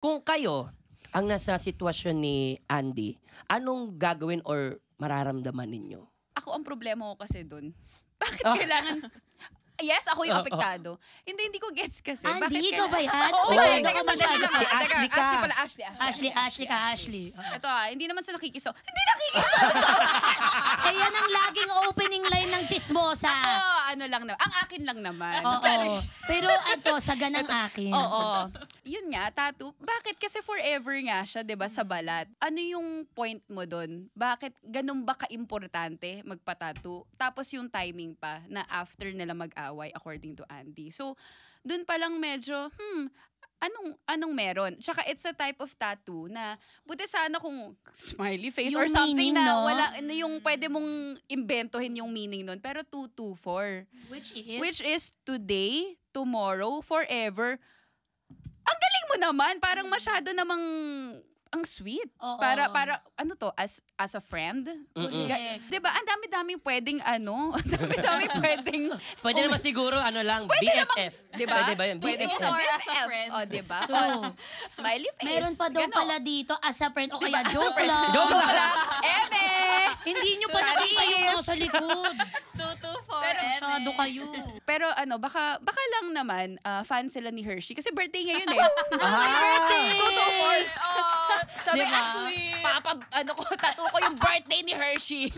Kung kayo ang nasa sitwasyon ni Andy, anong gagawin or mararamdaman ninyo? Ako ang problema ko kasi dun. Bakit kailangan... Yes, ako yung apektado. Hindi ko gets kasi. Andy, bakit ikaw ba yan? Oo, Oo. teka, sandali lang. Si Ashley ka. Ashley pala, Ashley. Ashley. Ito hindi naman sa nakikiso. Hindi nakikiso! Kaya nang laging opening line ng chismosa. Ano lang naman. Ang akin lang naman. Oo. Pero ito, saga ng akin. Oo. Yun nga, tattoo. Bakit? Kasi forever nga siya, 'di ba, sa balat. Ano yung point mo doon? Bakit ganun ba ka-importante magpa-tattoo? Tapos yung timing pa na after nila mag-away according to Andy. So, doon pa lang medyo, anong meron? Tsaka it's a type of tattoo na buti sana kung smiley face Yung or something meaning, na no? wala na yung pwede mong imbentohin yung meaning nun. Pero 224. Which is today, tomorrow, forever. Ang galing mo naman. Parang masyado namang ang sweet. Oo. Para ano to, as a friend? Diba? Ang dami-daming pwedeng ang dami-daming pwedeng Pwede naman siguro, lang, Pwede BFF. diba? Pwede ba yun? Pwede BFF. or as a friend. diba? True. Smiley face. Meron pa daw Ganon. pala dito as a friend o Diba? kaya As a joke friend. lang. Joke lang. Eme! Hindi nyo pa nakita yung mga sa likod. 224 Pero Masyado kayo. Pero baka lang naman fan sila ni Hershey kasi birthday ngayon eh. Ah! 224. Sabi, Diba? tattoo ko yung birthday ni Hershey.